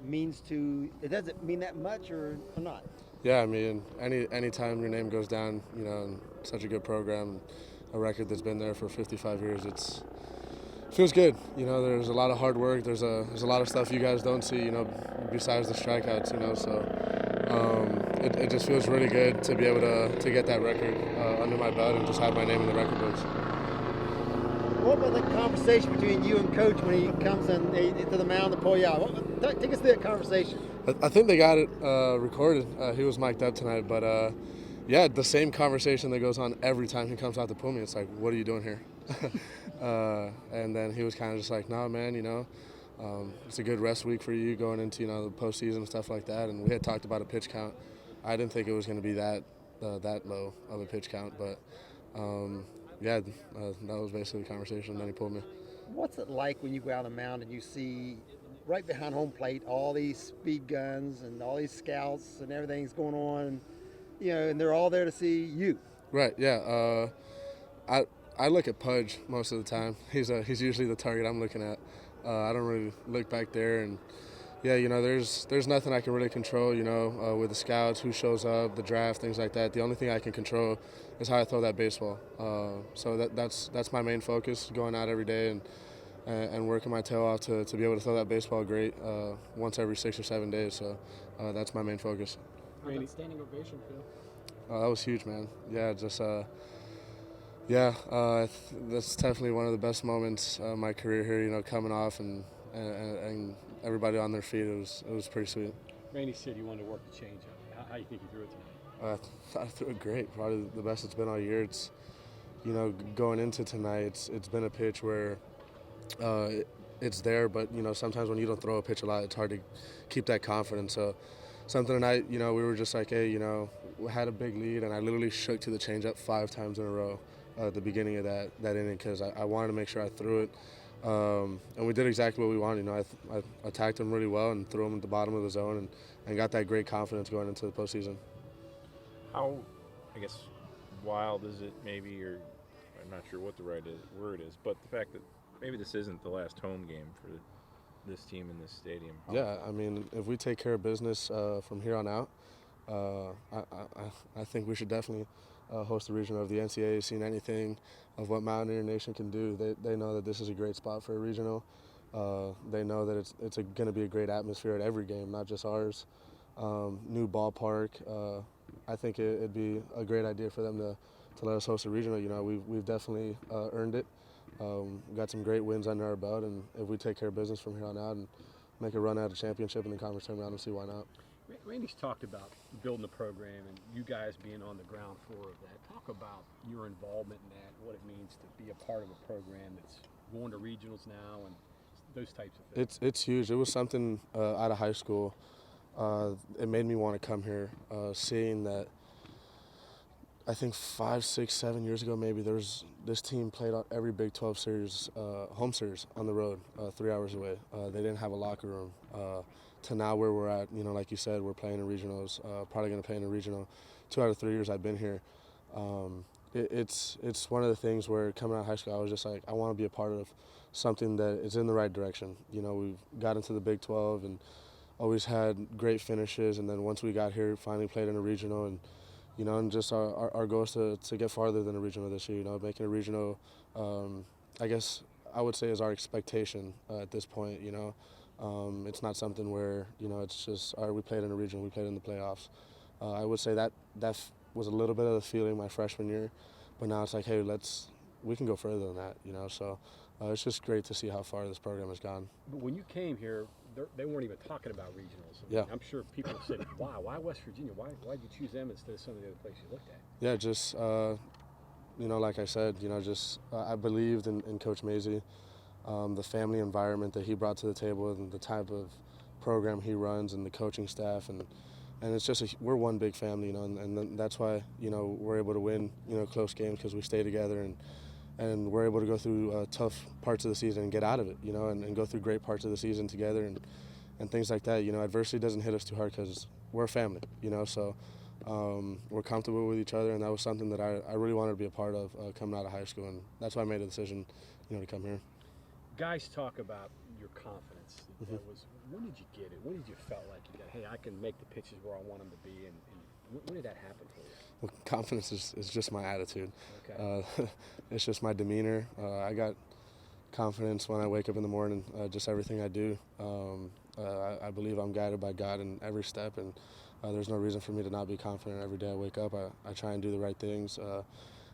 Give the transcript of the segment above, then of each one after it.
Means to, it doesn't mean that much or not. Yeah, I mean, any time your name goes down, in such a good program, a record that's been there for 55 years, feels good. There's a lot of hard work. There's a lot of stuff you guys don't see, besides the strikeouts. It just feels really good to be able to get that record under my belt and just have my name in the record books. What was the conversation between you and Coach when he comes in to the mound to pull you out? Take us through that conversation. I think they got it recorded. He was mic'd up tonight, but yeah, the same conversation that goes on every time he comes out to pull me. It's like, what are you doing here? And then he was kind of just like, nah, man, it's a good rest week for you going into the postseason and stuff like that. And we had talked about a pitch count. I didn't think it was going to be that low of a pitch count, but yeah, that was basically the conversation. And then he pulled me. What's it like when you go out on the mound and you see right behind home plate all these speed guns and all these scouts and everything's going on, and they're all there to see you? Right. Yeah. I look at Pudge most of the time. He's usually the target I'm looking at. I don't really look back there, and yeah, there's nothing I can really control. With the scouts, who shows up, the draft, things like that. The only thing I can control is how I throw that baseball. So that's my main focus, going out every day and working my tail off to be able to throw that baseball great once every 6 or 7 days. So that's my main focus. Randy, standing ovation, Phil. That was huge, man. Yeah, just that's definitely one of the best moments of my career here. Coming off and everybody on their feet. It was pretty sweet. Randy said you wanted to work the changeup. How do you think you threw it tonight? I thought I threw it great. Probably the best it's been all year. It's going into tonight, it's been a pitch where it's there, but sometimes when you don't throw a pitch a lot, it's hard to keep that confidence. So something tonight, we were just like, hey, we had a big lead, and I literally shook to the changeup 5 times in a row at the beginning of that inning because I wanted to make sure I threw it. And we did exactly what we wanted. I attacked him really well and threw him at the bottom of the zone and got that great confidence going into the postseason. How, I guess, wild is it maybe, or I'm not sure what the right word is, but the fact that maybe this isn't the last home game for this team in this stadium. Yeah, I mean, if we take care of business from here on out, I think we should definitely host the regional. If the NCAA has seen anything of what Mountaineer Nation can do, they know that this is a great spot for a regional. They know that it's going to be a great atmosphere at every game, not just ours. New ballpark. I think it'd be a great idea for them to let us host a regional. We've definitely earned it. We've got some great wins under our belt, and if we take care of business from here on out and make a run at a championship in the conference tournament, I don't see why not. Randy's talked about building the program and you guys being on the ground floor of that. Talk about your involvement in that, what it means to be a part of a program that's going to regionals now and those types of things. It's huge. It was something out of high school. It made me want to come here, seeing that I think 5, 6, 7 years ago maybe this team played on every Big 12 series, home series on the road, 3 hours away. They didn't have a locker room. To now where we're at, like you said, we're playing in regionals, probably going to play in a regional 2 out of 3 years I've been here. It's one of the things where coming out of high school, I was just like, I want to be a part of something that is in the right direction. We've got into the Big 12 and always had great finishes, and then once we got here, finally played in a regional, and and just our goal is to get farther than a regional this year. Making a regional, I guess I would say is our expectation at this point. It's not something where it's just all right. We played in a regional, we played in the playoffs. I would say that was a little bit of the feeling my freshman year, but now it's like, hey, we can go further than that. So it's just great to see how far this program has gone. But when you came here, they weren't even talking about regionals. Yeah. I'm sure people said, why West Virginia? Why did you choose them instead of some of the other places you looked at? Yeah, just like I said, I believed in Coach Mazey. The family environment that he brought to the table and the type of program he runs and the coaching staff and it's just we're one big family, and that's why we're able to win close games because we stay together and we're able to go through tough parts of the season and get out of it, and go through great parts of the season together and things like that. Adversity doesn't hit us too hard because we're a family, so we're comfortable with each other, and that was something that I really wanted to be a part of coming out of high school, and that's why I made a decision to come here. Guys talk about your confidence. That was when did you get it? When did you felt like you got, hey, I can make the pitches where I want them to be, and when did that happen for you? Well, confidence is just my attitude. Okay. It's just my demeanor. I got confidence when I wake up in the morning. Just everything I do. I believe I'm guided by God in every step, and there's no reason for me to not be confident every day I wake up. I try and do the right things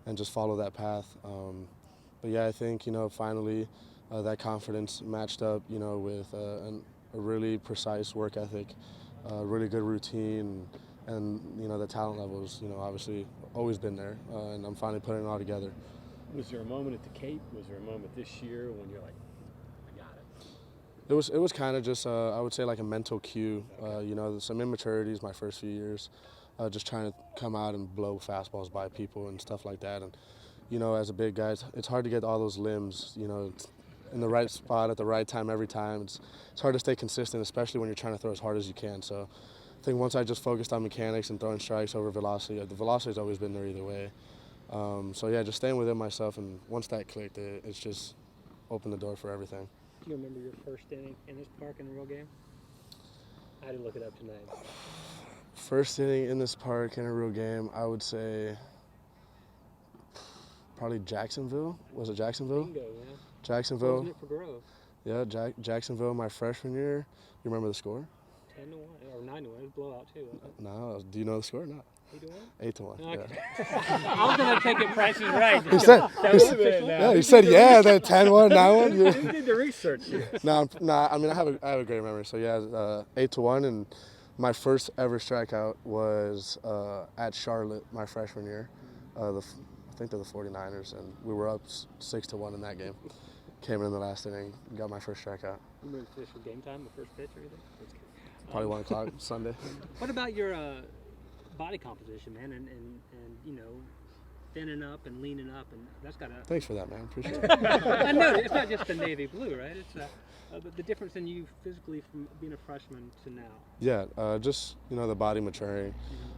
and just follow that path. But yeah, I think, finally that confidence matched up, with a really precise work ethic, really good routine, and the talent levels, obviously always been there, and I'm finally putting it all together. Was there a moment at the Cape? Was there a moment this year when you're like, I got it? It was kind of just I would say like a mental cue. Some immaturities my first few years, just trying to come out and blow fastballs by people and stuff like that. And as a big guy, it's hard to get all those limbs, in the right spot at the right time every time. It's hard to stay consistent, especially when you're trying to throw as hard as you can. So I think once I just focused on mechanics and throwing strikes over velocity, the velocity's always been there either way. So yeah, just staying within myself, and once that clicked, it's just opened the door for everything. Do you remember your first inning in this park in a real game? I had to look it up tonight. First inning in this park in a real game, I would say probably Jacksonville. Was it Jacksonville? Bingo, yeah. Jacksonville. Wasn't it for Grove? Yeah, Jacksonville my freshman year. You remember the score? 10-1 or 9-1. It was a blowout too, wasn't it? No. Do you know the score or not? 8-1. 8-1. Okay. Yeah. I was gonna take it. Price is right. He said, That was official? yeah, he said, yeah, that 10-1, 9-1. You did the research here. No, I mean, I have a great memory. So yeah, 8-1, and my first ever strikeout was at Charlotte my freshman year. I think they're the 49ers, and we were up 6-1 in that game. Came in the last inning, got my first strikeout. You remember the official game time, the first pitch or anything? Probably 1 o'clock Sunday. What about your body composition, man, and thinning up and leaning up, and that's got to. Thanks for that, man. Appreciate it. I know it's not just the navy blue, right? It's but the difference in you physically from being a freshman to now. Yeah, just the body maturing,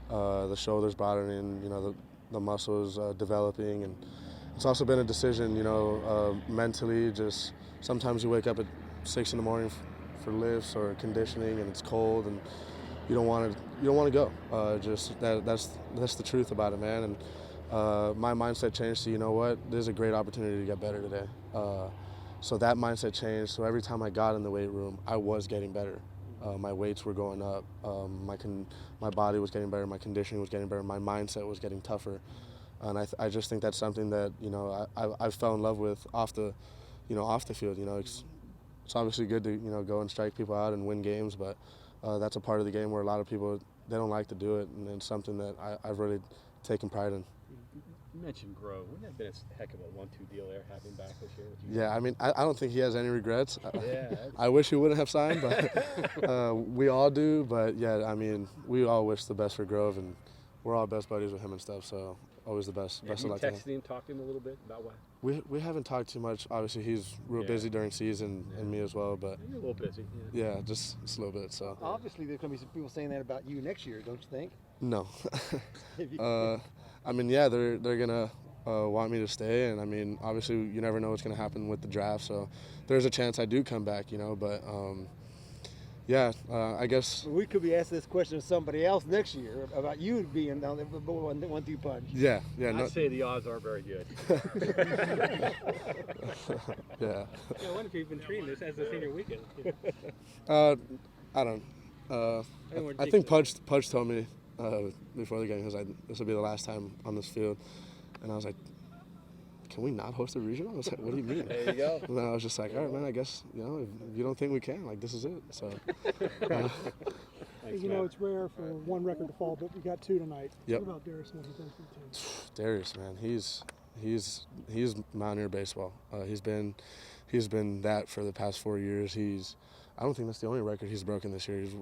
the shoulders broadening, the muscles developing, and it's also been a decision, mentally. Just sometimes you wake up at 6 in the morning for lifts or conditioning, and it's cold, and you don't want to go. Just that's the truth about it, man. And my mindset changed to, there's a great opportunity to get better today. So that mindset changed. So every time I got in the weight room, I was getting better. My weights were going up. My body was getting better. My conditioning was getting better. My mindset was getting tougher. And I just think that's something that I fell in love with off the field. It's obviously good to go and strike people out and win games, but that's a part of the game where a lot of people they don't like to do it, and it's something that I've really taken pride in. You mentioned Grove. Wouldn't that have been a heck of a 1-2 deal there, having back this year with you? Yeah, I mean, I don't think he has any regrets. Yeah. I wish he wouldn't have signed, but we all do. But yeah, I mean, we all wish the best for Grove, and we're all best buddies with him and stuff. So always the best. Best of luck to him. Have you texted him, talked to him a little bit about what? We haven't talked too much. Obviously, he's real busy during season, and me as well. But You're a little busy. yeah, just a little bit. So Obviously, there's going to be some people saying that about you next year, don't you think? no. I mean, yeah, they're gonna want me to stay, and I mean, obviously, you never know what's gonna happen with the draft. So there's a chance I do come back, but. Yeah, I guess. We could be asking this question to somebody else next year about you being down there with 1-2 punch. Yeah. I'd say the odds are very good. Yeah. I wonder if you've been treating this as a senior weekend. I don't. I think Pudge told me before the game, he was like, "This will be the last time on this field," and I was like, "Can we not host a regional?" I was like, "What do you mean?" There you go. And then I was just like, "All right, man. I guess if you don't think we can, like, this is it." So. Thanks, it's rare for one record to fall, but we got 2 tonight. Yep. What about Darius? What he does for the team? Darius, man, he's Mountaineer baseball. He's been that for the past 4 years. I don't think that's the only record he's broken this year. He's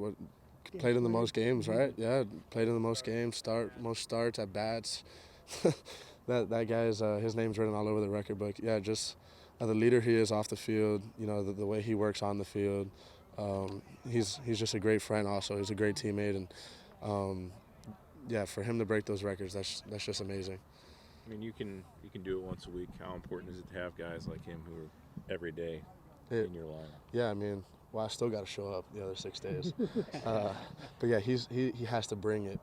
played in the most games, right? Yeah, played in the most games, most starts at bats. That guy's his name's written all over the record book. Yeah, just the leader he is off the field. The way he works on the field. He's just a great friend. Also, he's a great teammate, and yeah, for him to break those records, that's just amazing. I mean, you can do it once a week. How important is it to have guys like him who are every day in your line? Yeah, I mean, Well, I still got to show up the other 6 days. But yeah, he has to bring it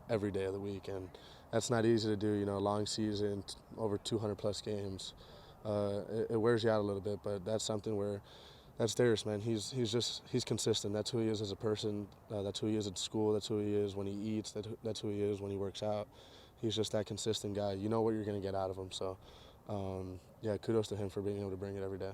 every day of the week, and that's not easy to do. You know, long season, over 200 plus games. It wears you out a little bit, but that's something where that's Darius, man. He's consistent. That's who he is as a person. That's who he is at school. That's who he is when he eats. That's who he is when he works out. He's just that consistent guy. You know what you're going to get out of him. So, yeah, kudos to him for being able to bring it every day.